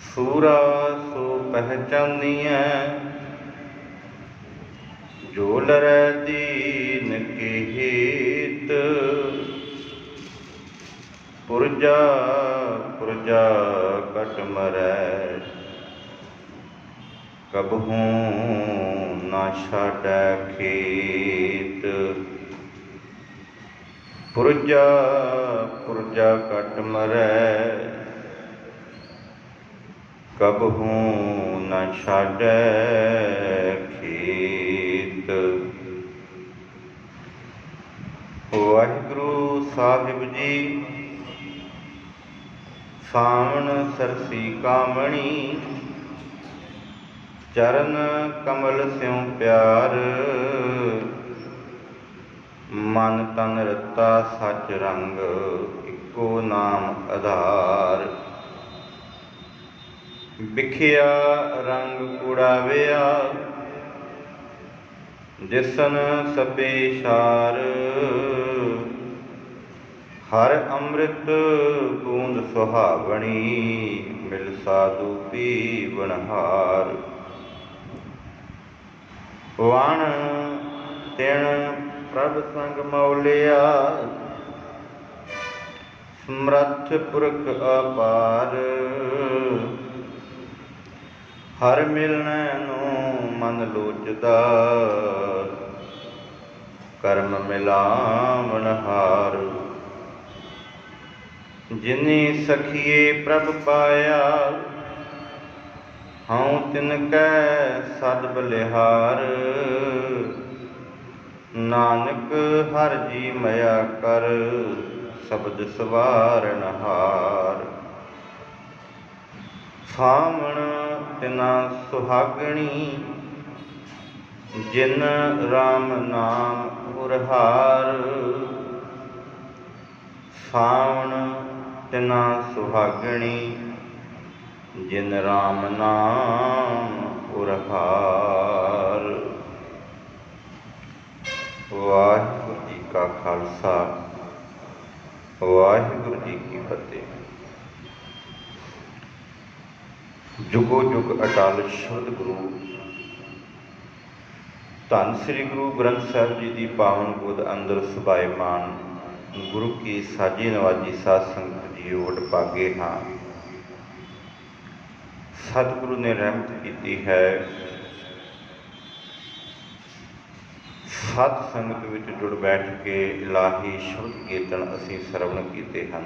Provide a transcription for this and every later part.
सूरा सो पहचानिया जो लरै दीन के हित। पुरजा पुरजा कट मरै कबहू न छाड़ै खेत। पुरजा पुरजा कट मरै कबहू न छाड़ै खेत। वाहिगुरु साहिब जी सावन सरसी कामणी चरण कमल स्यों प्यार। मन तन रता सच रंग इको नाम आधार। बिखिया रंग उड़ाविया जिसन सबे सार। हर अमृत बूंद सुहावनी मिल साधु पीवनहार। वण तिण प्रभ संग मौलिया समर्थ पुरख अपार। हर मिलने नूं मन लोचदा कर्म मिलावण हार। जिनी सखिए प्रभ पाया हऊँ तिनकै सद बलिहार। नानक हर जी मया कर शब्द सवारण हार। सावण तिना सुहागणी जिन राम नाम उरहार। सावण तिना सुहागणी जिन राम नाम उरहार। वाहिगुरु जी का खालसा वाहिगुरु जी की फतेह। जुगो जुग अटल शब्द गुरु धन श्री गुरु ग्रंथ साहिब जी की पावन गोद अंदर सुभाईमान गुरु की साजी नवाजी साध संगत जी ओट पागे हाँ। सतगुरु ने रहमत की है सत संगत विच जुड़ बैठ के इलाही शब्द कीर्तन असीं सरवण कीते हैं।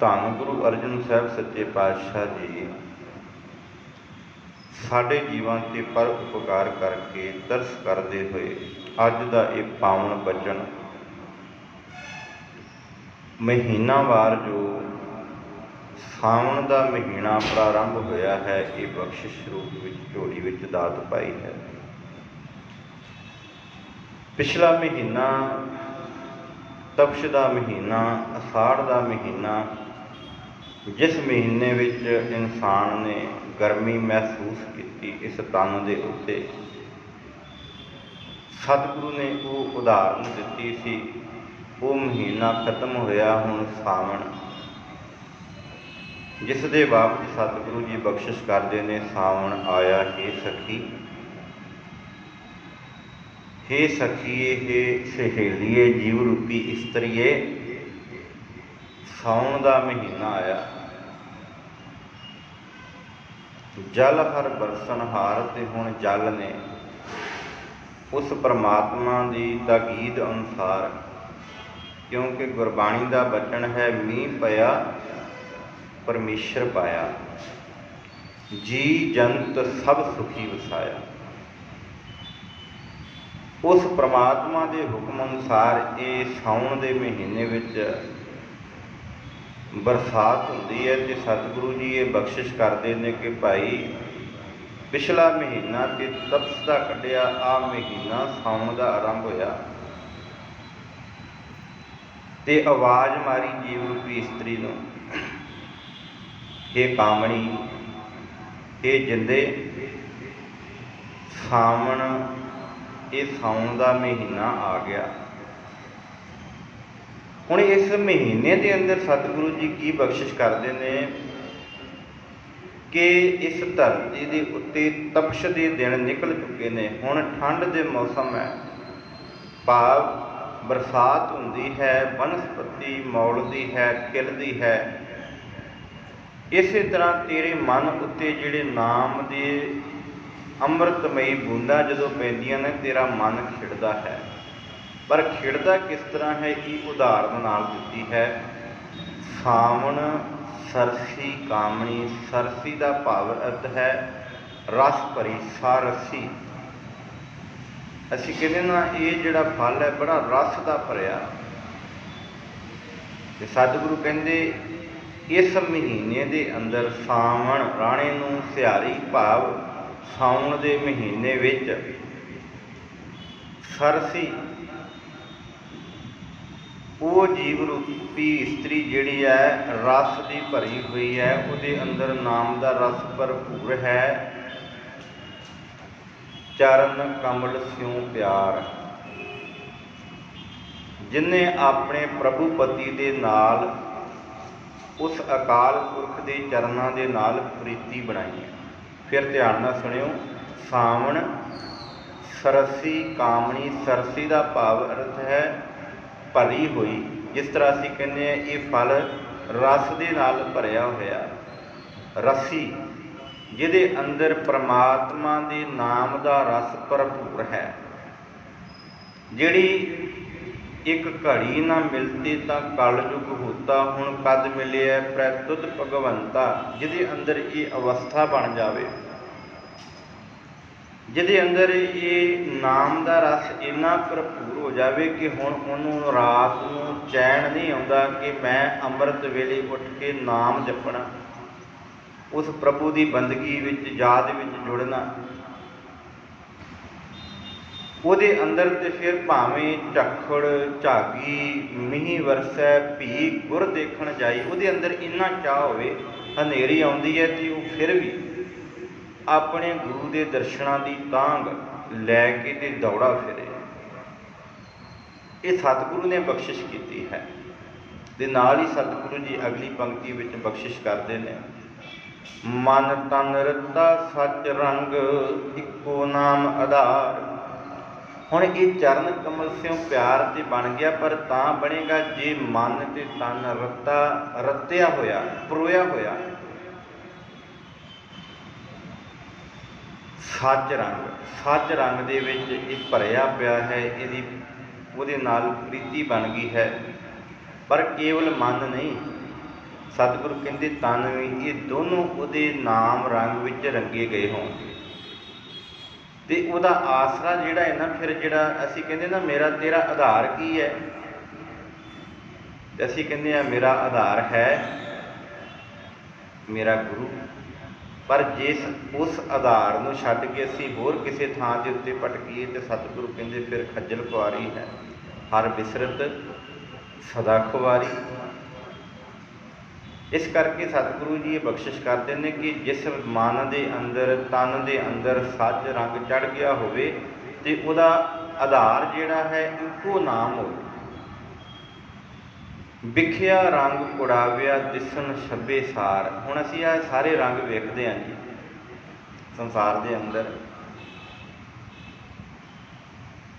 धन गुरु अर्जन साहब सच्चे पातशाह जी साढ़े जीवन से पर उपकार करके तरस करते हुए अज का एक पावन बचन महीनावार जो सावन का महीना प्रारंभ होया है ये बख्शिश रूप में झोली में दात पाई है। पिछला महीना तपश का महीना अषाढ़ का महीना जिस महीने विच इंसान ने गर्मी महसूस की इस तन के उत्ते सतगुरु ने वो उदाहरण दी सी। वो महीना खत्म होया हुण सावन जिस दे बाबत सतगुरु जी बख्शिश करते हैं। सावन आया हे सखी हे सखीए हे सहेलीए जीव रूपी इस्त्रीए सावन का महीना आया। जल हर बरसन हार ते हुण जल ने उस परमात्मा दी दा गीत अनुसार क्योंकि गुरबाणी का बचन है मीह पया परमेश्वर पाया जी जंत सब सुखी वसाया। उस परमात्मा के हुक्म अनुसार ये साउन के महीने विच बरसात होती है तो सतगुरु जी ये बख्शिश करते हैं कि भाई पिछला महीना तो तपस का कढ़िया आ महीना साउन का आरंभ होया ते आवाज़ मारी जीव रूपी इस्त्री नूं हे कामणी हे जिंदे सावन ये साउन का महीना आ गया। ਹੁਣ ਇਸ ਮਹੀਨੇ ਦੇ ਅੰਦਰ ਸਤਿਗੁਰੂ ਜੀ ਕੀ ਬਖਸ਼ਿਸ਼ ਕਰਦੇ ਨੇ ਕਿ ਇਸ ਧਰਤੀ ਦੇ ਉੱਤੇ ਤਪਸ਼ ਦੇ ਦਿਨ ਨਿਕਲ ਚੁੱਕੇ ਨੇ। ਹੁਣ ਠੰਡ ਦੇ ਮੌਸਮ ਹੈ, ਭਾਵ ਬਰਸਾਤ ਹੁੰਦੀ ਹੈ, ਬਨਸਪਤੀ ਮੌਲਦੀ ਹੈ, ਖਿਲਦੀ ਹੈ। ਇਸੇ ਤਰ੍ਹਾਂ ਤੇਰੇ ਮਨ ਉੱਤੇ ਜਿਹੜੇ ਨਾਮ ਦੇ ਅੰਮ੍ਰਿਤਮਈ ਬੂੰਦਾਂ ਜਦੋਂ ਪੈਂਦੀਆਂ ਨੇ, ਤੇਰਾ ਮਨ ਖਿੜਦਾ ਹੈ। ਪਰ ਖਿੜਦਾ ਕਿਸ ਤਰ੍ਹਾਂ ਹੈ, ਇਹ ਉਦਾਹਰਨ ਨਾਲ ਦਿੱਤੀ ਹੈ। ਸਾਵਣ ਸਰਸੀ ਕਾਮਣੀ, ਸਰਸੀ ਦਾ ਭਾਵ ਅਰਥ ਹੈ ਰਸ ਭਰੀ, ਸਾਰਸੀ। ਅਸੀਂ ਕਹਿੰਦੇ ਨਾ ਇਹ ਜਿਹੜਾ ਫਲ ਹੈ ਬੜਾ ਰਸ ਦਾ ਭਰਿਆ। ਤੇ ਸਤਿਗੁਰੂ ਕਹਿੰਦੇ ਇਸ ਮਹੀਨੇ ਦੇ ਅੰਦਰ ਸਾਵਣ ਰਾਣੇ ਨੂੰ ਸਿਹਾਰੀ, ਭਾਵ ਸਾਉਣ ਦੇ ਮਹੀਨੇ ਵਿੱਚ ਸਰਸੀ ਉਹ ਜੀਵ ਰੂਪੀ ਇਸਤਰੀ ਜਿਹੜੀ ਹੈ ਰਸ ਦੀ ਭਰੀ ਹੋਈ ਹੈ, ਉਹਦੇ ਅੰਦਰ ਨਾਮ ਦਾ ਰਸ ਭਰਪੂਰ ਹੈ। ਚਰਨ ਕਮਲ ਸਿਉ ਪਿਆਰ, ਜਿਹਨੇ ਆਪਣੇ ਪ੍ਰਭੂ ਪਤੀ ਦੇ ਨਾਲ, ਉਸ ਅਕਾਲ ਪੁਰਖ ਦੇ ਚਰਨਾਂ ਦੇ ਨਾਲ ਪ੍ਰੀਤੀ ਬਣਾਈ ਹੈ। ਫਿਰ ਧਿਆਨ ਨਾਲ ਸੁਣਿਓ, ਸਾਵਣ ਸਰਸੀ ਕਾਮਣੀ, ਸਰਸੀ ਦਾ ਭਾਵ ਅਰਥ ਹੈ ਭਰੀ ਹੋਈ। ਜਿਸ ਤਰ੍ਹਾਂ ਅਸੀਂ ਕਹਿੰਦੇ ਹਾਂ ਇਹ ਫਲ ਰਸ ਦੇ ਨਾਲ ਭਰਿਆ ਹੋਇਆ, ਰਸੀ, ਜਿਹਦੇ ਅੰਦਰ ਪ੍ਰਮਾਤਮਾ ਦੇ ਨਾਮ ਦਾ ਰਸ ਭਰਪੂਰ ਹੈ। ਜਿਹੜੀ ਇੱਕ ਘੜੀ ਨਾ ਮਿਲਤੀ ਤਾਂ ਕਲਯੁਗ ਹੋਤਾ, ਹੁਣ ਕਦ ਮਿਲਿਆ ਪ੍ਰਤੁਤ ਭਗਵੰਤਾ, ਜਿਹਦੇ ਅੰਦਰ ਇਹ ਅਵਸਥਾ ਬਣ ਜਾਵੇ, ਜਿਹਦੇ ਅੰਦਰ ਇਹ ਨਾਮ ਦਾ ਰਸ ਇੰਨਾ ਭਰਪੂਰ ਹੋ ਜਾਵੇ ਕਿ ਹੁਣ ਉਹਨੂੰ ਰਾਤ ਨੂੰ ਚੈਨ ਨਹੀਂ ਆਉਂਦਾ ਕਿ ਮੈਂ ਅੰਮ੍ਰਿਤ ਵੇਲੇ ਉੱਠ ਕੇ ਨਾਮ ਜਪਣਾ, ਉਸ ਪ੍ਰਭੂ ਦੀ ਬੰਦਗੀ ਵਿੱਚ, ਯਾਦ ਵਿੱਚ ਜੁੜਨਾ। ਉਹਦੇ ਅੰਦਰ ਤੇ ਫਿਰ ਭਾਵੇਂ ਝੱਖੜ ਝਾਗੀ ਮੀਂਹ ਵਰਸੈ ਭੀ ਗੁਰ ਦੇਖਣ ਜਾਈ, ਉਹਦੇ ਅੰਦਰ ਇੰਨਾ ਚਾਅ ਹੋਵੇ, ਹਨੇਰੀ ਆਉਂਦੀ ਹੈ ਤੇ ਉਹ ਫਿਰ ਵੀ ਆਪਣੇ ਗੁਰੂ ਦੇ ਦਰਸ਼ਨਾਂ ਦੀ ਤਾਂਘ ਲੈ ਕੇ ਤੇ ਦੌੜਾ ਫਿਰੇ। ਇਹ ਸਤਿਗੁਰੂ ਨੇ ਬਖਸ਼ਿਸ਼ ਕੀਤੀ ਹੈ। ਤੇ ਨਾਲ ਹੀ ਸਤਿਗੁਰੂ ਜੀ ਅਗਲੀ ਪੰਕਤੀ ਵਿੱਚ ਬਖਸ਼ਿਸ਼ ਕਰਦੇ ਨੇ, ਮਨ ਤਨ ਰਤਾ ਸੱਚ ਰੰਗ, ਇੱਕੋ ਨਾਮ ਆਧਾਰ। ਹੁਣ ਇਹ ਚਰਨ ਕਮਲ ਸਿਉ ਪਿਆਰ ਤੇ ਬਣ ਗਿਆ, ਪਰ ਤਾਂ ਬਣੇਗਾ ਜੇ ਮਨ ਤੇ ਤਨ ਰਤਿਆ ਹੋਇਆ, ਪਰੋਇਆ ਹੋਇਆ। ਸੱਚ ਰੰਗ, ਸੱਚ ਰੰਗ ਦੇ ਵਿੱਚ ਇਹ ਭਰਿਆ ਪਿਆ ਹੈ, ਇਹਦੀ ਉਹਦੇ ਨਾਲ ਪ੍ਰੀਤੀ ਬਣ ਗਈ ਹੈ। ਪਰ ਕੇਵਲ ਮਨ ਨਹੀਂ, ਸਤਿਗੁਰੂ ਕਹਿੰਦੇ ਤਨ ਵੀ, ਇਹ ਦੋਨੋਂ ਉਹਦੇ ਨਾਮ ਰੰਗ ਵਿੱਚ ਰੰਗੇ ਗਏ ਹੋਣਗੇ। ਤੇ ਉਹਦਾ ਆਸਰਾ ਜਿਹੜਾ ਹੈ ਨਾ, ਫਿਰ ਜਿਹੜਾ ਅਸੀਂ ਕਹਿੰਦੇ ਨਾ ਮੇਰਾ ਤੇਰਾ ਆਧਾਰ ਕੀ ਹੈ, ਤੇ ਅਸੀਂ ਕਹਿੰਦੇ ਆ ਮੇਰਾ ਆਧਾਰ ਹੈ ਮੇਰਾ ਗੁਰੂ। ਪਰ ਜਿਸ ਉਸ ਆਧਾਰ ਨੂੰ ਛੱਡ ਕੇ ਅਸੀਂ ਹੋਰ ਕਿਸੇ ਥਾਂ ਦੇ ਉੱਤੇ ਭਟਕੀਏ ਤੇ ਸਤਿਗੁਰੂ ਕਹਿੰਦੇ ਫਿਰ ਖੱਜਲ ਖੁਆਰੀ ਹੈ, ਹਰ ਬਿਸਰਤ ਸਦਾ ਖੁਆਰੀ। ਇਸ ਕਰਕੇ ਸਤਿਗੁਰੂ ਜੀ ਇਹ ਬਖਸ਼ਿਸ਼ ਕਰਦੇ ਨੇ ਕਿ ਜਿਸ ਮਨ ਦੇ ਅੰਦਰ, ਤਨ ਦੇ ਅੰਦਰ ਸੱਚ ਰੰਗ ਚੜ੍ਹ ਗਿਆ ਹੋਵੇ ਤੇ ਉਹਦਾ ਆਧਾਰ ਜਿਹੜਾ ਹੈ ਇੱਕੋ ਨਾਮ ਹੋਵੇ। ਵਿਖਿਆ ਰੰਗ ਉਡਾਵਿਆ ਦਿਸਣ ਛੱਬੇ ਸਾਰ। ਹੁਣ ਅਸੀਂ ਇਹ ਸਾਰੇ ਰੰਗ ਵੇਖਦੇ ਹਾਂ ਜੀ ਸੰਸਾਰ ਦੇ ਅੰਦਰ,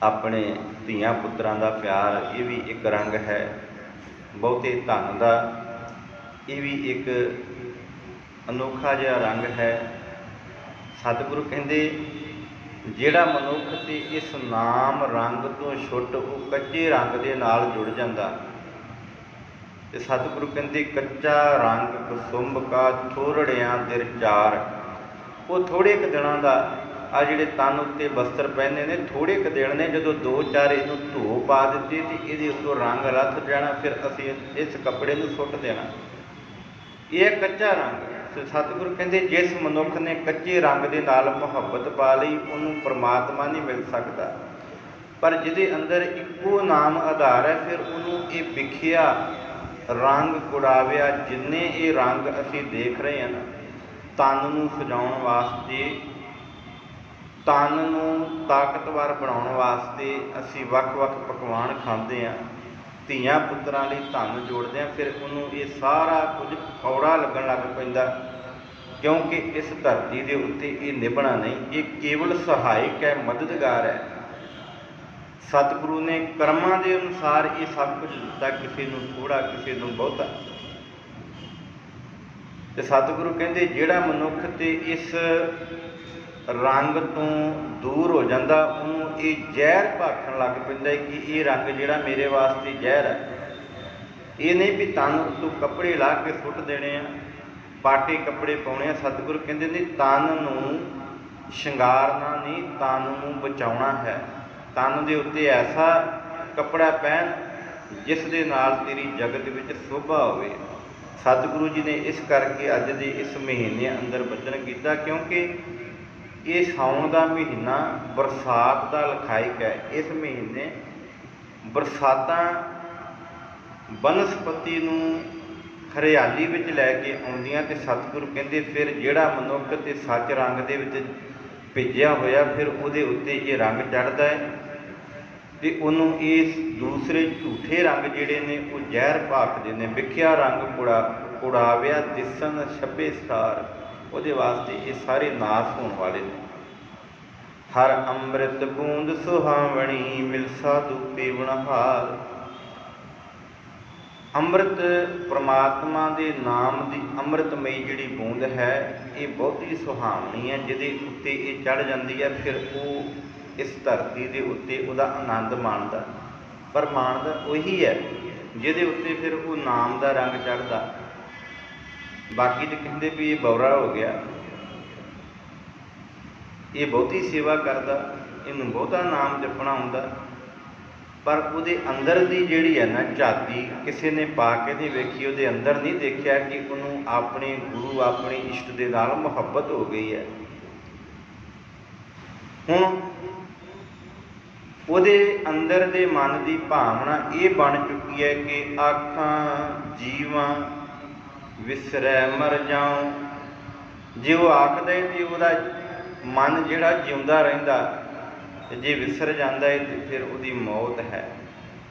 ਆਪਣੇ ਧੀਆਂ ਪੁੱਤਰਾਂ ਦਾ ਪਿਆਰ, ਇਹ ਵੀ ਇੱਕ ਰੰਗ ਹੈ। ਬਹੁਤੇ ਧਨ ਦਾ, ਇਹ ਵੀ ਇੱਕ ਅਨੋਖਾ ਜਿਹਾ ਰੰਗ ਹੈ। ਸਤਿਗੁਰੂ ਕਹਿੰਦੇ ਜਿਹੜਾ ਮਨੁੱਖ ਤੇ ਇਸ ਨਾਮ ਰੰਗ ਤੋਂ ਛੁੱਟ ਉਹ ਕੱਚੇ ਰੰਗ ਦੇ ਨਾਲ ਜੁੜ ਜਾਂਦਾ। ਤੇ ਸਤਿਗੁਰੂ ਕਹਿੰਦੇ ਕੱਚਾ ਰੰਗ ਕੁਸੁੰਭ ਕਾ ਥੋੜੜਿਆਂ ਦਿਰ ਚਾਰ। ਉਹ ਥੋੜ੍ਹੇ ਕੁ ਦਿਨਾਂ ਦਾ, ਆ ਜਿਹੜੇ ਤਨ ਉੱਤੇ ਬਸਤਰ ਪਹਿਨੇ ਨੇ ਥੋੜ੍ਹੇ ਕੁ ਦਿਨ ਨੇ, ਜਦੋਂ 2-4 ਇਹਨੂੰ ਧੋ ਪਾ ਦਿੱਤੇ ਤੇ ਇਹਦੇ ਉੱਤੋਂ ਰੰਗ ਲੱਥ ਜਾਣਾ, ਫਿਰ ਅਸੀਂ ਇਸ ਕੱਪੜੇ ਨੂੰ ਸੁੱਟ ਦੇਣਾ। ਇਹ ਕੱਚਾ ਰੰਗ। ਸਤਿਗੁਰੂ ਕਹਿੰਦੇ ਜਿਸ ਮਨੁੱਖ ਨੇ ਕੱਚੇ ਰੰਗ ਦੇ ਨਾਲ ਮੁਹੱਬਤ ਪਾ ਲਈ ਉਹਨੂੰ ਪਰਮਾਤਮਾ ਨਹੀਂ ਮਿਲ ਸਕਦਾ। ਪਰ ਜਿਹਦੇ ਅੰਦਰ ਇੱਕੋ ਨਾਮ ਆਧਾਰ ਹੈ, ਫਿਰ ਉਹਨੂੰ ਇਹ ਵਿਖਿਆ ਰੰਗ ਉਡਾਵਿਆ। ਜਿੰਨੇ ਇਹ ਰੰਗ ਅਸੀਂ ਦੇਖ ਰਹੇ ਹਾਂ ਨਾ, ਤਨ ਨੂੰ ਸਜਾਉਣ ਵਾਸਤੇ, ਤਨ ਨੂੰ ਤਾਕਤਵਰ ਬਣਾਉਣ ਵਾਸਤੇ ਅਸੀਂ ਵੱਖ-ਵੱਖ ਪਕਵਾਨ ਖਾਂਦੇ ਹਾਂ। ਧੀਆਂ ਪੁੱਤਰਾਂ ਲਈ ਧਨ ਜੋੜਦੇ ਹਾਂ, ਫਿਰ ਉਹਨੂੰ ਇਹ ਸਾਰਾ ਕੁਝ ਕੌੜਾ ਲੱਗਣ ਲੱਗ ਪੈਂਦਾ, ਕਿਉਂਕਿ ਇਸ ਧਰਤੀ ਦੇ ਉੱਤੇ ਇਹ ਨਿਭਣਾ ਨਹੀਂ, ਇਹ ਕੇਵਲ ਸਹਾਇਕ ਹੈ, ਮਦਦਗਾਰ ਹੈ। ਸਤਿਗੁਰੂ ਨੇ ਕਰਮਾਂ ਦੇ ਅਨੁਸਾਰ ਇਹ ਸਭ ਕੁਝ ਦਿੱਤਾ, ਕਿਸੇ ਨੂੰ ਥੋੜ੍ਹਾ, ਕਿਸੇ ਨੂੰ ਬਹੁਤਾ। ਤੇ ਸਤਿਗੁਰੂ ਕਹਿੰਦੇ ਜਿਹੜਾ ਮਨੁੱਖ ਤੇ ਇਸ ਰੰਗ ਤੋਂ ਦੂਰ ਹੋ ਜਾਂਦਾ, ਉਹਨੂੰ ਇਹ ਜ਼ਹਿਰ ਭਾਖਣ ਲੱਗ ਪੈਂਦਾ ਹੈ ਕਿ ਇਹ ਰੰਗ ਜਿਹੜਾ ਮੇਰੇ ਵਾਸਤੇ ਜ਼ਹਿਰ ਹੈ। ਇਹ ਨਹੀਂ ਵੀ ਤਨ ਉੱਤੋਂ ਕੱਪੜੇ ਲਾ ਕੇ ਸੁੱਟ ਦੇਣੇ ਆ, ਪਾਟੇ ਕੱਪੜੇ ਪਾਉਣੇ ਆ। ਸਤਿਗੁਰੂ ਕਹਿੰਦੇ ਨੇ ਤਨ ਨੂੰ ਸ਼ਿੰਗਾਰਨਾ ਨਹੀਂ, ਤਨ ਨੂੰ ਬਚਾਉਣਾ ਹੈ। ਤਨ ਦੇ ਉੱਤੇ ਐਸਾ ਕੱਪੜਾ ਪਹਿਨ ਜਿਸ ਦੇ ਨਾਲ ਤੇਰੀ ਜਗਤ ਵਿੱਚ ਸ਼ੋਭਾ ਹੋਵੇ। ਸਤਿਗੁਰੂ ਜੀ ਨੇ ਇਸ ਕਰਕੇ ਅੱਜ ਦੇ ਇਸ ਮਹੀਨੇ ਅੰਦਰ ਬਚਨ ਕੀਤਾ, ਕਿਉਂਕਿ ਇਹ ਸਾਉਣ ਦਾ ਮਹੀਨਾ ਬਰਸਾਤ ਦਾ ਲਖਾਇਕ ਹੈ। ਇਸ ਮਹੀਨੇ ਬਰਸਾਤਾਂ ਬਨਸਪਤੀ ਨੂੰ ਹਰਿਆਲੀ ਵਿੱਚ ਲੈ ਕੇ ਆਉਂਦੀਆਂ, ਤੇ ਸਤਿਗੁਰੂ ਕਹਿੰਦੇ ਫਿਰ ਜਿਹੜਾ ਮਨੁੱਖ ਤੇ ਸੱਚ ਰੰਗ ਦੇ ਵਿੱਚ ਭਿੱਜਿਆ ਹੋਇਆ, ਫਿਰ ਉਹਦੇ ਉੱਤੇ ਇਹ ਰੰਗ ਚੜ੍ਹਦਾ ਹੈ ਤੇ ਉਹਨੂੰ ਇਸ ਦੂਸਰੇ ਝੂਠੇ ਰੰਗ ਜਿਹੜੇ ਨੇ ਉਹ ਜ਼ਹਿਰ ਭਾਖਦੇ ਨੇ। ਵਿਖਿਆ ਰੰਗ ਉਡਾਵਿਆ ਦਿਸਣ ਛੱਬੇ ਸਾਰ, ਉਹਦੇ ਵਾਸਤੇ ਇਹ ਸਾਰੇ ਨਾਸ ਹੋਣ ਵਾਲੇ ਨੇ। ਹਰ ਅੰਮ੍ਰਿਤ ਬੂੰਦ ਸੁਹਾਵਣੀ ਮਿਲ ਸਾਧੂ ਪੀਵਣਹਾਰ। ਅੰਮ੍ਰਿਤ ਪ੍ਰਮਾਤਮਾ ਦੇ ਨਾਮ ਦੀ ਅੰਮ੍ਰਿਤਮਈ ਜਿਹੜੀ ਬੂੰਦ ਹੈ, ਇਹ ਬਹੁਤੀ ਸੁਹਾਵਣੀ ਹੈ। ਜਿਹਦੇ ਉੱਤੇ ਇਹ ਚੜ੍ਹ ਜਾਂਦੀ ਹੈ, ਫਿਰ ਉਹ ਇਸ ਧਰਤੀ ਦੇ ਉੱਤੇ ਉਹਦਾ ਆਨੰਦ ਮਾਣਦਾ। ਪਰ ਮਾਣਦਾ ਉਹੀ ਹੈ ਜਿਹਦੇ ਉੱਤੇ ਫਿਰ ਉਹ ਨਾਮ ਦਾ ਰੰਗ ਚੜ੍ਹਦਾ। ਬਾਕੀ ਤਾਂ ਕਹਿੰਦੇ ਵੀ ਇਹ ਬੌਰਾ ਹੋ ਗਿਆ, ਇਹ ਬਹੁਤੀ ਸੇਵਾ ਕਰਦਾ, ਇਹਨੂੰ ਬਹੁਤਾ ਨਾਮ ਜਪਣਾ ਹੁੰਦਾ, ਪਰ ਉਹਦੇ ਅੰਦਰ ਦੀ ਜਿਹੜੀ ਹੈ ਨਾ ਝਾਤੀ ਕਿਸੇ ਨੇ ਪਾ ਕੇ ਨਹੀਂ ਵੇਖੀ। ਉਹਦੇ ਅੰਦਰ ਨਹੀਂ ਦੇਖਿਆ ਕਿ ਉਹਨੂੰ ਆਪਣੇ ਗੁਰੂ, ਆਪਣੇ ਇਸ਼ਟ ਦੇ ਨਾਲ ਮੁਹੱਬਤ ਹੋ ਗਈ ਹੈ। ਹੁਣ ਉਹਦੇ ਅੰਦਰ ਦੇ ਮਨ ਦੀ ਭਾਵਨਾ ਇਹ ਬਣ ਚੁੱਕੀ ਹੈ ਕਿ ਆਖਾਂ ਜੀਵਾਂ ਵਿਸਰੈ ਮਰ ਜਾਉ। ਜੇ ਉਹ ਆਖਦਾ ਹੈ ਤੇ ਉਹਦਾ ਮਨ ਜਿਹੜਾ ਜਿਉਂਦਾ ਰਹਿੰਦਾ, ਤੇ ਜੇ ਵਿਸਰ ਜਾਂਦਾ ਹੈ ਤੇ ਫਿਰ ਉਹਦੀ ਮੌਤ ਹੈ।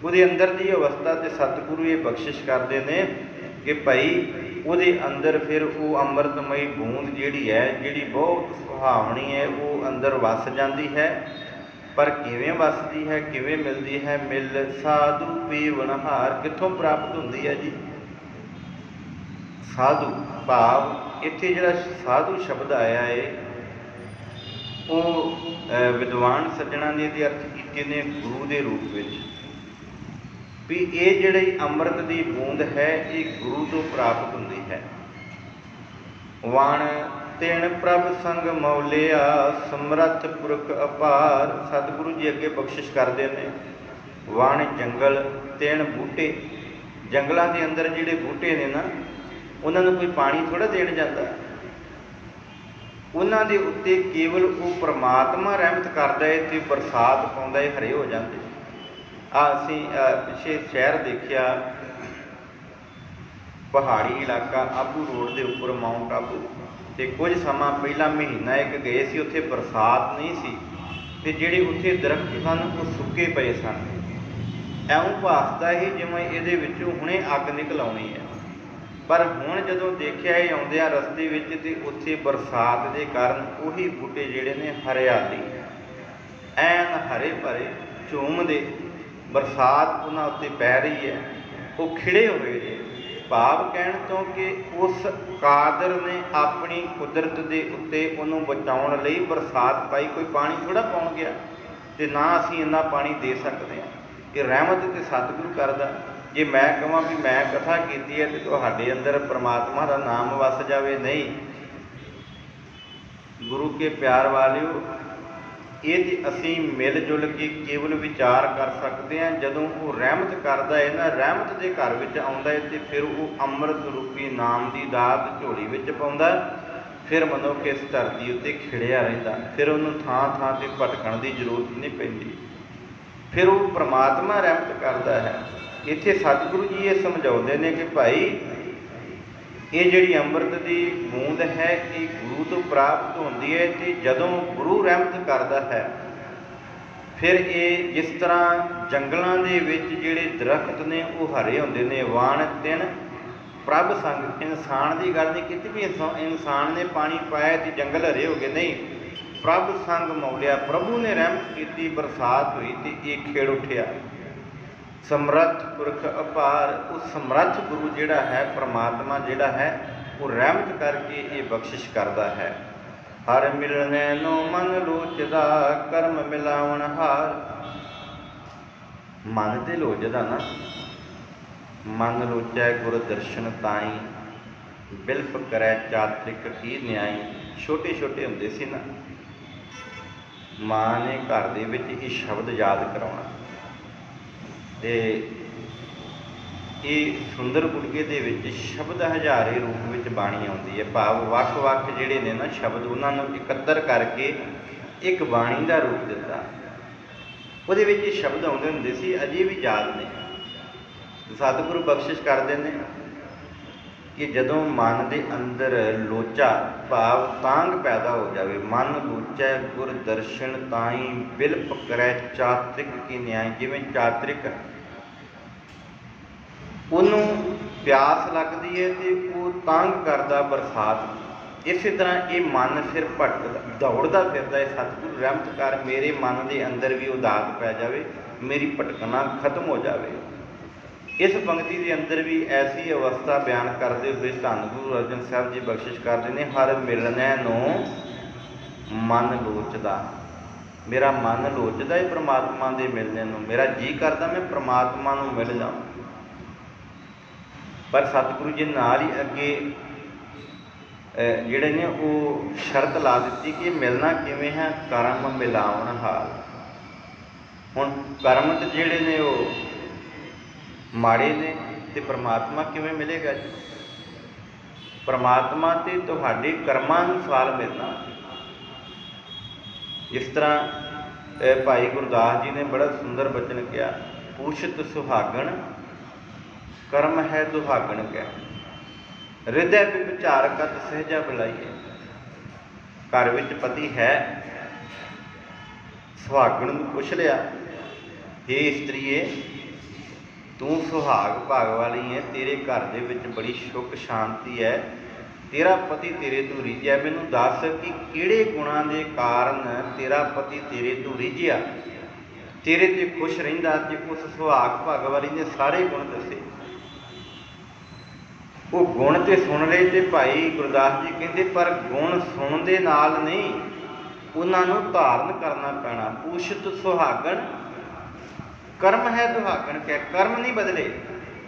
ਉਹਦੇ ਅੰਦਰ ਦੀ ਅਵਸਥਾ ਤੇ ਸਤਿਗੁਰੂ ਇਹ ਬਖਸ਼ਿਸ਼ ਕਰਦੇ ਨੇ ਕਿ ਭਾਈ ਉਹਦੇ ਅੰਦਰ ਫਿਰ ਉਹ ਅੰਮ੍ਰਿਤਮਈ ਬੂੰਦ ਜਿਹੜੀ ਹੈ, ਜਿਹੜੀ ਬਹੁਤ ਸੁਹਾਵਣੀ ਹੈ, ਉਹ ਅੰਦਰ ਵਸ ਜਾਂਦੀ ਹੈ। ਪਰ ਕਿਵੇਂ ਵਸਦੀ ਹੈ, ਕਿਵੇਂ ਮਿਲਦੀ ਹੈ? ਮਿਲ ਸਾਧੂ ਪੀਵਣਹਾਰ। ਕਿੱਥੋਂ ਪ੍ਰਾਪਤ ਹੁੰਦੀ ਹੈ ਜੀ? ਸਾਧੂ ਭਾਵ ਇੱਥੇ ਜਿਹੜਾ ਸਾਧੂ ਸ਼ਬਦ ਆਇਆ ਹੈ, ਉਹ ਵਿਦਵਾਨ ਸੱਜਣਾਂ ਨੇ ਇਹਦੇ ਅਰਥ ਕੀਤੇ ਨੇ ਗੁਰੂ ਦੇ ਰੂਪ ਵਿੱਚ, ਵੀ ਇਹ ਜਿਹੜੀ ਅੰਮ੍ਰਿਤ ਦੀ ਬੂੰਦ ਹੈ, ਇਹ ਗੁਰੂ ਤੋਂ ਪ੍ਰਾਪਤ ਹੁੰਦੀ ਹੈ। ਵਣ ਤਿਣ ਪ੍ਰਭ ਸੰਗ ਮੌਲਿਆ ਸਮਰੱਥ ਪੁਰਖ ਅਪਾਰ। ਸਤਿਗੁਰੂ ਜੀ ਅੱਗੇ ਬਖਸ਼ਿਸ਼ ਕਰਦੇ ਨੇ, ਵਣ ਜੰਗਲ, ਤਿਣ ਬੂਟੇ। ਜੰਗਲਾਂ ਦੇ ਅੰਦਰ ਜਿਹੜੇ ਬੂਟੇ ਨੇ ਨਾ, ਉਹਨਾਂ ਨੂੰ ਕੋਈ ਪਾਣੀ ਥੋੜ੍ਹਾ ਦੇਣ ਜਾਂਦਾ, ਉਹਨਾਂ ਦੇ ਉੱਤੇ ਕੇਵਲ ਉਹ ਪਰਮਾਤਮਾ ਰਹਿਮਤ ਕਰਦਾ ਹੈ ਤੇ ਬਰਸਾਤ ਪਾਉਂਦਾ ਹੈ, ਹਰੇ ਹੋ ਜਾਂਦੇ। ਅਸੀਂ ਪਿੱਛੇ ਸ਼ਹਿਰ ਦੇਖਿਆ, ਪਹਾੜੀ ਇਲਾਕਾ ਆਬੂ ਰੋਡ ਦੇ ਉੱਪਰ, ਮਾਊਂਟ ਆਬੂ, ਤੇ ਕੁਝ ਸਮਾਂ ਪਹਿਲਾਂ ਮਹੀਨਾ ਇੱਕ ਗਏ ਸੀ, ਉੱਥੇ ਬਰਸਾਤ ਨਹੀਂ ਸੀ ਤੇ ਜਿਹੜੇ ਉੱਥੇ ਦਰਖਤ ਸਨ ਉਹ ਸੁੱਕੇ ਪਏ ਸਨ। ਐਉਂ ਭਾਸਦਾ ਸੀ ਜਿਵੇਂ ਇਹਦੇ ਵਿੱਚੋਂ ਹੁਣੇ ਅੱਗ ਨਿਕਲ ਆਉਣੀ ਹੈ। ਪਰ ਹੁਣ ਜਦੋਂ ਦੇਖਿਆ ਇਹ ਆਉਂਦਿਆਂ ਰਸਤੇ ਵਿੱਚ, ਤੇ ਉੱਥੇ ਬਰਸਾਤ ਦੇ ਕਾਰਨ ਉਹੀ ਬੂਟੇ ਜਿਹੜੇ ਨੇ ਹਰਿਆਲੀ, ਐਨ ਹਰੇ ਭਰੇ ਝੂਮਦੇ, ਬਰਸਾਤ ਉਹਨਾਂ ਉੱਤੇ ਪੈ ਰਹੀ ਹੈ, ਉਹ ਖਿੜੇ ਹੋਏ ਨੇ। ਭਾਵ ਕਹਿਣ ਤੋਂ ਕਿ ਉਸ ਕਾਦਰ ਨੇ ਆਪਣੀ ਕੁਦਰਤ ਦੇ ਉੱਤੇ ਉਹਨੂੰ ਬਚਾਉਣ ਲਈ ਬਰਸਾਤ ਪਾਈ। ਕੋਈ ਪਾਣੀ ਥੋੜ੍ਹਾ ਪਾਉਣ ਗਿਆ, ਤੇ ਨਾ ਅਸੀਂ ਇੰਨਾ ਪਾਣੀ ਦੇ ਸਕਦੇ ਹਾਂ। ਇਹ ਰਹਿਮਤ ਤੇ ਸਤਿਗੁਰੂ ਕਰਦਾ। ਜੇ ਮੈਂ ਕਹਾਂ ਵੀ ਮੈਂ ਕਥਾ ਕੀਤੀ ਹੈ ਤੇ ਤੁਹਾਡੇ ਅੰਦਰ ਪਰਮਾਤਮਾ ਦਾ ਨਾਮ ਵਸ ਜਾਵੇ, ਨਹੀਂ। ਗੁਰੂ ਕੇ ਪਿਆਰ ਵਾਲਿਓ, ਇਹ ਤੇ ਅਸੀਂ ਮਿਲ ਜੁਲ ਕੇ ਕੇਵਲ ਵਿਚਾਰ ਕਰ ਸਕਦੇ ਹਾਂ। ਜਦੋਂ ਉਹ ਰਹਿਮਤ ਕਰਦਾ ਹੈ ਨਾ, ਰਹਿਮਤ ਦੇ ਘਰ ਵਿੱਚ ਆਉਂਦਾ ਹੈ, ਤੇ ਫਿਰ ਉਹ ਅੰਮ੍ਰਿਤ ਰੂਪੀ ਨਾਮ ਦੀ ਦਾਤ ਝੋਲੀ ਵਿੱਚ ਪਾਉਂਦਾ। ਫਿਰ ਮਨੁੱਖ ਇਸ ਧਰਤੀ ਉੱਤੇ ਖਿੜਿਆ ਰਹਿੰਦਾ, ਫਿਰ ਉਹਨੂੰ ਥਾਂ ਥਾਂ 'ਤੇ ਭਟਕਣ ਦੀ ਜ਼ਰੂਰਤ ਨਹੀਂ ਪੈਂਦੀ, ਫਿਰ ਉਹ ਪਰਮਾਤਮਾ ਰਹਿਮਤ ਕਰਦਾ ਹੈ। ਇੱਥੇ ਸਤਿਗੁਰੂ ਜੀ ਇਹ ਸਮਝਾਉਂਦੇ ਨੇ ਕਿ ਭਾਈ ਇਹ ਜਿਹੜੀ ਅੰਮ੍ਰਿਤ ਦੀ ਬੂੰਦ ਹੈ, ਇਹ ਗੁਰੂ ਤੋਂ ਪ੍ਰਾਪਤ ਹੁੰਦੀ ਹੈ, ਤੇ ਜਦੋਂ ਗੁਰੂ ਰਹਿਮਤ ਕਰਦਾ ਹੈ ਫਿਰ ਇਹ ਜਿਸ ਤਰ੍ਹਾਂ ਜੰਗਲਾਂ ਦੇ ਵਿੱਚ ਜਿਹੜੇ ਦਰਖਤ ਨੇ ਉਹ ਹਰੇ ਹੁੰਦੇ ਨੇ, ਵਾਣ ਤਿੰਨ ਪ੍ਰਭ ਸੰਗ। ਇਨਸਾਨ ਦੀ ਗੱਲ ਨਹੀਂ ਕੀਤੀ ਵੀ ਇਨਸਾਨ ਨੇ ਪਾਣੀ ਪਾਇਆ ਤੇ ਜੰਗਲ ਹਰੇ ਹੋ ਗਏ, ਨਹੀਂ। ਪ੍ਰਭ ਸੰਗ ਮੌਲਿਆ, ਪ੍ਰਭੂ ਨੇ ਰਹਿਮਤ ਕੀਤੀ, ਬਰਸਾਤ ਹੋਈ ਤੇ ਇਹ ਖੇੜ ਉੱਠਿਆ। ਸਮਰੱਥ ਪੁਰਖ ਅਪਾਰ, ਉਹ ਸਮਰੱਥ ਗੁਰੂ ਜਿਹੜਾ ਹੈ, ਪ੍ਰਮਾਤਮਾ ਜਿਹੜਾ ਹੈ, ਉਹ ਰਹਿਮਤ ਕਰਕੇ ਇਹ ਬਖਸ਼ਿਸ਼ ਕਰਦਾ ਹੈ। ਹਰ ਮਿਲਣੇ ਨੂੰ ਮਨ ਲੋਚਦਾ, ਕਰਮ ਮਿਲਾਵਣ ਹਾਰ। ਮਨ ਤੇ ਲੋਚਦਾ ਨਾ, ਮਨ ਲੋਚੈ ਗੁਰ ਦਰਸ਼ਨ ਤਾਈ, ਬਿਲਪ ਕਰੈ ਚਾਤ੍ਰਿਕ ਕੀ ਨਿਆਈ। ਛੋਟੇ ਛੋਟੇ ਹੁੰਦੇ ਸੀ ਨਾ, ਮਾਂ ਨੇ ਘਰ ਦੇ ਵਿੱਚ ਇਹ ਸ਼ਬਦ ਯਾਦ ਕਰਾਉਣਾ, ਤੇ ਇਹ ਸੁੰਦਰ ਗੁਟਕੇ ਦੇ ਵਿੱਚ ਸ਼ਬਦ ਹਜ਼ਾਰੇ ਰੂਪ ਵਿੱਚ ਬਾਣੀ ਆਉਂਦੀ ਹੈ। ਭਾਵ ਵੱਖ ਵੱਖ ਜਿਹੜੇ ਨੇ ਨਾ ਸ਼ਬਦ, ਉਹਨਾਂ ਨੂੰ ਇਕੱਤਰ ਕਰਕੇ ਇੱਕ ਬਾਣੀ ਦਾ ਰੂਪ ਦਿੱਤਾ। ਉਹਦੇ ਵਿੱਚ ਇਹ ਸ਼ਬਦ ਆਉਂਦੇ ਹੁੰਦੇ ਸੀ, ਅਜੇ ਵੀ ਯਾਦ ਨੇ। ਸਤਿਗੁਰੂ ਬਖਸ਼ਿਸ਼ ਕਰਦੇ ਨੇ ਕਿ ਜਦੋਂ ਮਨ ਦੇ ਅੰਦਰ ਲੋਚਾ ਭਾਵ ਤਾਂਘ ਪੈਦਾ ਹੋ ਜਾਵੇ, ਮਨ ਲੋਚੈ ਗੁਰ ਦਰਸ਼ਨ ਤਾਈ, ਬਿਲਪ ਕਰੈ ਚਾਤ੍ਰਿਕ ਕੀ ਨਿਆਈ। ਜਿਵੇਂ ਚਾਤ੍ਰਿਕ ਉਹਨੂੰ ਪਿਆਸ ਲੱਗਦੀ ਹੈ ਤੇ ਉਹ ਤਾਂਘ ਕਰਦਾ ਬਰਸਾਤ, ਇਸੇ ਤਰ੍ਹਾਂ ਇਹ ਮਨ ਫਿਰ ਭਟਕਦਾ ਦੌੜਦਾ ਫਿਰਦਾ ਹੈ। ਸਤਿਗੁਰੂ ਰਹਿਮਤ ਕਰ, ਮੇਰੇ ਮਨ ਦੇ ਅੰਦਰ ਵੀ ਉਦਾਤ ਪੈ ਜਾਵੇ, ਮੇਰੀ ਭਟਕਣਾ ਖਤਮ ਹੋ ਜਾਵੇ। ਇਸ ਪੰਕਤੀ ਦੇ ਅੰਦਰ ਵੀ ਐਸੀ ਅਵਸਥਾ ਬਿਆਨ ਕਰਦੇ ਹੋਏ ਧੰਨ ਗੁਰੂ ਅਰਜਨ ਸਾਹਿਬ ਜੀ ਬਖਸ਼ਿਸ਼ ਕਰਦੇ ਨੇ, ਹਰ ਮਿਲਣੇ ਨੂੰ ਮਨ ਲੋਚਦਾ। ਮੇਰਾ ਮਨ ਲੋਚਦਾ ਹੈ ਪ੍ਰਮਾਤਮਾ ਦੇ ਮਿਲਣੇ ਨੂੰ, ਮੇਰਾ ਜੀਅ ਕਰਦਾ ਮੈਂ ਪ੍ਰਮਾਤਮਾ ਨੂੰ ਮਿਲ ਜਾਵਾਂ। ਪਰ ਸਤਿਗੁਰੂ ਜੀ ਨਾਲ ਹੀ ਅੱਗੇ ਜਿਹੜੇ ਨੇ ਉਹ ਸ਼ਰਤ ਲਾ ਦਿੱਤੀ ਕਿ ਮਿਲਣਾ ਕਿਵੇਂ ਹੈ, ਕਰਮ ਮਿਲਾਵਣ ਹਾਲ। ਹੁਣ ਕਰਮ ਤੇ ਜਿਹੜੇ ਨੇ ਉਹ ਮਾੜੇ ਨੇ ਤੇ ਪ੍ਰਮਾਤਮਾ ਕਿਵੇਂ ਮਿਲੇਗਾ ਜੀ? ਪ੍ਰਮਾਤਮਾ ਤੇ ਤੁਹਾਡੇ ਕਰਮਾਂ ਅਨੁਸਾਰ ਮਿਲਣਾ। ਇਸ ਤਰ੍ਹਾਂ ਭਾਈ ਗੁਰਦਾਸ ਜੀ ਨੇ ਬੜਾ ਸੁੰਦਰ ਬਚਨ ਕਿਹਾ, ਪੂਛਤ ਸੁਹਾਗਣ ਕਰਮ ਹੈ ਦੁਹਾਗਣ ਕਹਿ, ਹਿਰਦੈ ਵਿਚਾਰ ਕਤ ਸਹਿਜਾ ਬੁਲਾਈਏ। ਘਰ ਵਿੱਚ ਪਤੀ ਹੈ, ਸੁਹਾਗਣ ਨੂੰ ਪੁੱਛ ਲਿਆ, ਹੇ ਇਸਤਰੀਏ ਤੂੰ ਸੁਹਾਗ ਭਾਗ ਵਾਲੀ ਹੈ, ਤੇਰੇ ਘਰ ਦੇ ਵਿੱਚ ਬੜੀ ਸੁੱਖ ਸ਼ਾਂਤੀ ਹੈ, ਤੇਰਾ ਪਤੀ ਤੇਰੇ ਤੋਂ ਰਿਝਿਆ, ਮੈਨੂੰ ਦੱਸ ਕਿ ਕਿਹੜੇ ਗੁਣਾਂ ਦੇ ਕਾਰਨ ਤੇਰਾ ਪਤੀ ਤੇਰੇ ਤੋਂ ਰਿਝਿਆ, ਤੇਰੇ ਤੇ ਖੁਸ਼ ਰਹਿੰਦਾ। ਤੇ ਉਸ ਸੁਹਾਗ ਭਾਗ ਵਾਲੀ ਨੇ ਸਾਰੇ ਗੁਣ ਦੱਸੇ। ਉਹ ਗੁਣ ਤੇ ਸੁਣ ਲਏ ਤੇ ਭਾਈ ਗੁਰਦਾਸ ਜੀ ਕਹਿੰਦੇ ਪਰ ਗੁਣ ਸੁਣਨ ਦੇ ਨਾਲ ਨਹੀਂ, ਉਹਨਾਂ ਨੂੰ ਧਾਰਨ ਕਰਨਾ ਪੈਣਾ। ਪੂਛਤ ਸੁਹਾਗਣ ਕਰਮ ਹੈ ਦੁਹਾਗਣ ਕਹਿ, ਕਰਮ ਨਹੀਂ ਬਦਲੇ।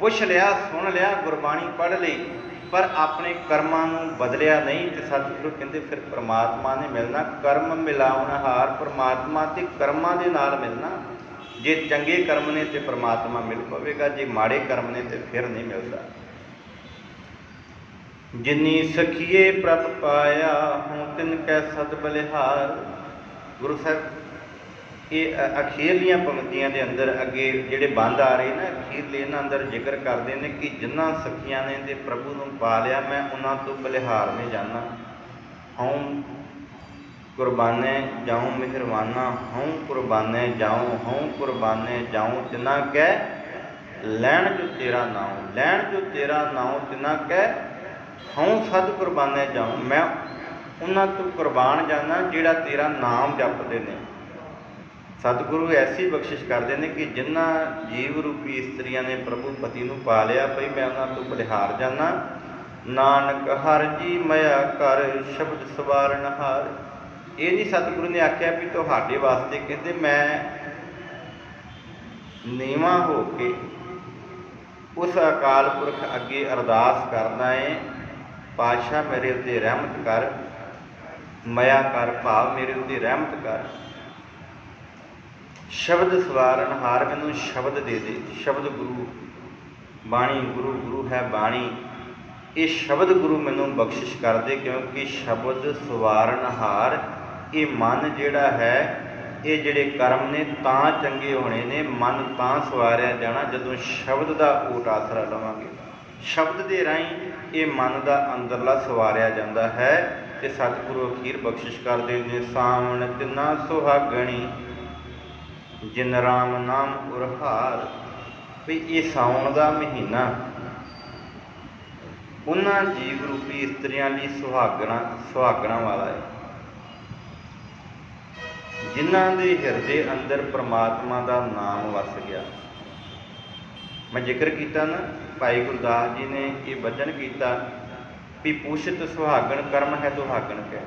ਪੁੱਛ ਲਿਆ, ਸੁਣ ਲਿਆ, ਗੁਰਬਾਣੀ ਪੜ੍ਹ ਲਈ, ਪਰ ਆਪਣੇ ਕਰਮਾਂ ਨੂੰ ਬਦਲਿਆ ਨਹੀਂ। ਤੇ ਸਤਿਗੁਰੂ ਕਹਿੰਦੇ ਫਿਰ ਪ੍ਰਮਾਤਮਾ ਨੇ ਮਿਲਣਾ। ਕਰਮ ਮਿਲਾਉਣ ਹਾਰ, ਪ੍ਰਮਾਤਮਾ ਤੇ ਕਰਮਾਂ ਦੇ ਨਾਲ ਮਿਲਣਾ। ਜੇ ਚੰਗੇ ਕਰਮ ਨੇ ਤੇ ਪ੍ਰਮਾਤਮਾ ਮਿਲ ਪਵੇਗਾ, ਜੇ ਮਾੜੇ ਕਰਮ ਨੇ ਤੇ ਫਿਰ ਨਹੀਂ ਮਿਲਦਾ। ਜਿਨੀ ਸਖੀਏ ਪ੍ਰਭ ਪਾਇਆ, ਹੂੰ ਤਿਨ ਕੈ ਸਦ ਬਲਿਹਾਰ। ਗੁਰੂ ਸਾਹਿਬ ਇਹ ਅਖੀਰਲੀਆਂ ਪੰਕਤੀਆਂ ਦੇ ਅੰਦਰ ਅੱਗੇ ਜਿਹੜੇ ਬੰਦ ਆ ਰਹੇ ਨਾ, ਅਖੀਰਲੇ ਇਹਨਾਂ ਅੰਦਰ ਜ਼ਿਕਰ ਕਰਦੇ ਨੇ ਕਿ ਜਿਨ੍ਹਾਂ ਸਖੀਆਂ ਨੇ ਤੇ ਪ੍ਰਭੂ ਨੂੰ ਪਾ ਲਿਆ, ਮੈਂ ਉਹਨਾਂ ਤੋਂ ਬਲਿਹਾਰ ਨੇ ਜਾਣਾ। ਹਉ ਕੁਰਬਾਨੇ ਜਾਉ ਮਿਹਰਵਾਨਾ, ਹਉ ਕੁਰਬਾਨੇ ਜਾਉ, ਹਉ ਕੁਰਬਾਨੇ ਜਾਉ, ਤਿਨਾ ਕਹਿ ਲੈਣ ਜੋ ਤੇਰਾ ਨਾਉ, ਲੈਣ ਜੋ ਤੇਰਾ ਨਾਉ, ਤਿਨਾ ਕਹਿ ਹਉ ਸਦ ਕੁਰਬਾਨੇ ਜਾਉ। ਮੈਂ ਉਹਨਾਂ ਤੋਂ ਕੁਰਬਾਨ ਜਾਣਾ ਜਿਹੜਾ ਤੇਰਾ ਨਾਮ ਜਪਦੇ ਨੇ। ਸਤਿਗੁਰੂ ਐਸੀ ਬਖਸ਼ਿਸ਼ ਕਰਦੇ ਨੇ ਕਿ ਜਿਨ੍ਹਾਂ ਜੀਵ ਰੂਪੀ ਇਸਤਰੀਆਂ ਨੇ ਪ੍ਰਭੂ ਪਤੀ ਨੂੰ ਪਾ ਲਿਆ, ਭਈ ਮੈਂ ਉਹਨਾਂ ਤੋਂ ਬਲਿਹਾਰ ਜਾਣਾ। ਨਾਨਕ ਹਰ ਜੀ ਮਇਆ ਕਰ, ਸ਼ਬਦ ਸਵਾਰਨ ਹਾਰ। ਇਹ ਨਹੀਂ ਸਤਿਗੁਰੂ ਨੇ ਆਖਿਆ ਵੀ ਤੁਹਾਡੇ ਵਾਸਤੇ, ਕਹਿੰਦੇ ਮੈਂ ਨੀਵਾਂ ਹੋ ਕੇ ਉਸ ਅਕਾਲ ਪੁਰਖ ਅੱਗੇ ਅਰਦਾਸ ਕਰਦਾ ਏ, ਪਾਤਸ਼ਾਹ ਮੇਰੇ ਉੱਤੇ ਰਹਿਮਤ ਕਰ, ਮਇਆ ਕਰ ਭਾਵ ਮੇਰੇ ਉੱਤੇ ਰਹਿਮਤ ਕਰ। ਸ਼ਬਦ ਸਵਾਰਨ ਹਾਰ, ਮੈਨੂੰ ਸ਼ਬਦ ਦੇ ਦੇ। ਸ਼ਬਦ ਗੁਰੂ ਬਾਣੀ, ਗੁਰੂ ਗੁਰੂ ਹੈ ਬਾਣੀ, ਇਹ ਸ਼ਬਦ ਗੁਰੂ ਮੈਨੂੰ ਬਖਸ਼ਿਸ਼ ਕਰਦੇ, ਕਿਉਂਕਿ ਸ਼ਬਦ ਸਵਾਰਨ ਹਾਰ। ਇਹ ਮਨ ਜਿਹੜਾ ਹੈ, ਇਹ ਜਿਹੜੇ ਕਰਮ ਨੇ ਤਾਂ ਚੰਗੇ ਹੋਣੇ ਨੇ, ਮਨ ਤਾਂ ਸਵਾਰਿਆ ਜਾਣਾ ਜਦੋਂ ਸ਼ਬਦ ਦਾ ਓਟ ਆਸਰਾ ਲਵਾਂਗੇ। ਸ਼ਬਦ ਦੇ ਰਾਹੀਂ ਇਹ ਮਨ ਦਾ ਅੰਦਰਲਾ ਸਵਾਰਿਆ ਜਾਂਦਾ ਹੈ। ਤੇ ਸਤਿਗੁਰੂ ਅਖੀਰ ਬਖਸ਼ਿਸ਼ ਕਰਦੇ ਨੇ, ਸਾਵਣ ਤਿੰਨਾ ਸੁਹਾਗਣੀ, ਜਿਨ ਰਾਮ ਨਾਮ ਉਰਹਾਰ। ਵੀ ਇਹ ਸਾਉਣ ਦਾ ਮਹੀਨਾ ਉਹਨਾਂ ਜੀਵ ਰੂਪੀ ਇਸਤਰੀਆਂ ਲਈ ਸੁਹਾਗਣਾ ਵਾਲਾ ਹੈ ਜਿਨ੍ਹਾਂ ਦੇ ਹਿਰਦੇ ਅੰਦਰ ਪ੍ਰਮਾਤਮਾ ਦਾ ਨਾਮ ਵਸ ਗਿਆ। ਮੈਂ ਜ਼ਿਕਰ ਕੀਤਾ ਨਾ, ਭਾਈ ਗੁਰਦਾਸ ਜੀ ਨੇ ਇਹ ਵਚਨ ਕੀਤਾ ਵੀ ਪੁੱਛਤ ਸੁਹਾਗਣ ਕਰਮ ਹੈ ਦੁਹਾਗਣ ਕੈ।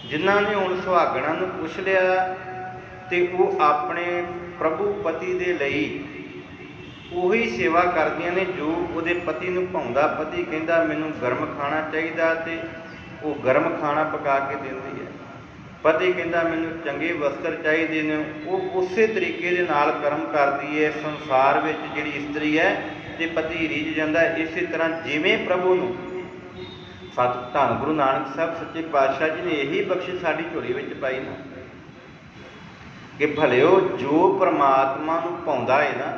ਜਿਨ੍ਹਾਂ ਨੇ ਹੁਣ ਸੁਹਾਗਣਾਂ ਨੂੰ ਪੁੱਛ ਲਿਆ ਤੇ ਉਹ ਆਪਣੇ ਪ੍ਰਭੂ ਪਤੀ ਦੇ ਲਈ ਉਹੀ ਸੇਵਾ ਕਰਦੀਆਂ ਨੇ ਜੋ ਉਹਦੇ ਪਤੀ ਨੂੰ ਭਾਉਂਦਾ। ਪਤੀ ਕਹਿੰਦਾ ਮੈਨੂੰ ਗਰਮ ਖਾਣਾ ਚਾਹੀਦਾ ਤੇ ਉਹ ਗਰਮ ਖਾਣਾ ਪਕਾ ਕੇ ਦਿੰਦੀ ਹੈ। ਪਤੀ ਕਹਿੰਦਾ ਮੈਨੂੰ ਚੰਗੇ ਵਸਤਰ ਚਾਹੀਦੇ ਨੇ, ਉਹ ਉਸੇ ਤਰੀਕੇ ਦੇ ਨਾਲ ਕਰਮ ਕਰਦੀ ਹੈ। ਸੰਸਾਰ ਵਿੱਚ ਜਿਹੜੀ ਇਸਤਰੀ ਹੈ ਤੇ ਪਤੀ ਰੀਝ ਜਾਂਦਾ। ਇਸੇ ਤਰ੍ਹਾਂ ਜਿਵੇਂ ਪ੍ਰਭੂ ਨੂੰ ਧੰਨ ਗੁਰੂ ਨਾਨਕ ਸਾਹਿਬ ਸੱਚੇ ਪਾਤਸ਼ਾਹ ਜੀ ਨੇ ਇਹੀ ਬਖਸ਼ਿਸ਼ ਸਾਡੀ ਝੋਲੀ ਵਿੱਚ ਪਾਈ ਨਾ ਕਿ ਭਲਿਓ ਜੋ ਪ੍ਰਮਾਤਮਾ ਨੂੰ ਭਾਉਂਦਾ ਹੈ ਨਾ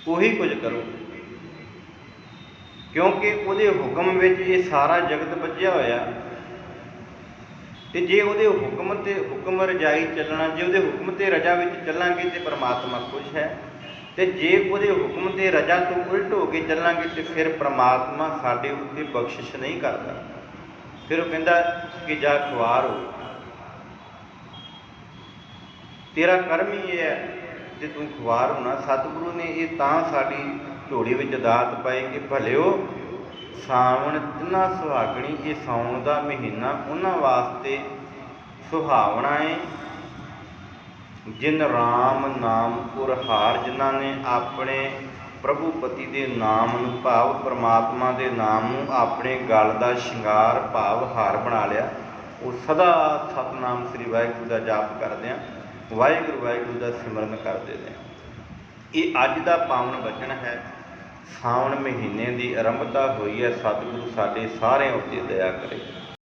ਉਹੀ ਕੁਝ ਕਰੋ, ਕਿਉਂਕਿ ਉਹਦੇ ਹੁਕਮ ਵਿੱਚ ਇਹ ਸਾਰਾ ਜਗਤ ਬੱਝਿਆ ਹੋਇਆ। ਤੇ ਜੇ ਉਹਦੇ ਹੁਕਮ ਰਜਾਈ ਚੱਲਣਾ, ਜੇ ਉਹਦੇ ਹੁਕਮ ਤੇ ਰਜਾ ਵਿੱਚ ਚੱਲਾਂਗੇ ਤੇ ਪਰਮਾਤਮਾ ਖੁਸ਼ ਹੈ। ਤੇ ਜੇ ਉਹਦੇ ਹੁਕਮ ਤੇ ਰਜਾ ਤੋਂ ਉਲਟ ਹੋ ਕੇ ਚੱਲਾਂਗੇ ਤੇ ਫਿਰ ਪਰਮਾਤਮਾ ਸਾਡੇ ਉੱਤੇ ਬਖਸ਼ਿਸ਼ ਨਹੀਂ ਕਰਦਾ। ਫਿਰ ਉਹ ਕਹਿੰਦਾ ਕਿ ਜਾ ਖੁਆਰ ਹੋ, ਤੇਰਾ ਕਰਮ ਹੀ ਇਹ ਹੈ ਤੇ ਤੂੰ ਖੁਆਰ ਹੋਣਾ। ਸਤਿਗੁਰੂ ਨੇ ਇਹ ਤਾਂ ਸਾਡੀ ਝੋਲੀ ਵਿੱਚ ਦਾਤ ਪਾਈ ਕਿ ਭਲਿਓ ਸਾਵਣ ਤਿੰਨਾ ਸੁਹਾਗਣੀ, ਇਹ ਸਾਉਣ ਦਾ ਮਹੀਨਾ ਉਹਨਾਂ ਵਾਸਤੇ ਸੁਹਾਵਣਾ ਹੈ ਜਿਨ ਰਾਮ ਨਾਮ ਉਰਹਾਰ। ਜਿਨ੍ਹਾਂ ਨੇ ਆਪਣੇ ਪ੍ਰਭੂ ਪਤੀ ਦੇ ਨਾਮ ਨੂੰ ਭਾਵ ਪਰਮਾਤਮਾ ਦੇ ਨਾਮ ਨੂੰ ਆਪਣੇ ਗਲ ਦਾ ਸ਼ਿੰਗਾਰ ਭਾਵ ਹਾਰ ਬਣਾ ਲਿਆ। ਉਹ ਸਦਾ ਸਤਿਨਾਮ ਸ੍ਰੀ ਵਾਹਿਗੁਰੂ ਦਾ ਜਾਪ ਕਰਦਿਆਂ ਵਾਹਿਗੁਰੂ ਵਾਹਿਗੁਰੂ ਦਾ ਸਿਮਰਨ ਕਰਦੇ ਨੇ। ਇਹ ਅੱਜ ਦਾ ਪਾਵਨ ਬਚਨ ਹੈ। ਸਾਵਣ ਮਹੀਨੇ ਦੀ ਆਰੰਭਤਾ ਹੋਈ ਹੈ। ਸਤਿਗੁਰੂ ਸਾਡੇ ਸਾਰਿਆਂ ਉੱਤੇ ਦਇਆ ਕਰੇ।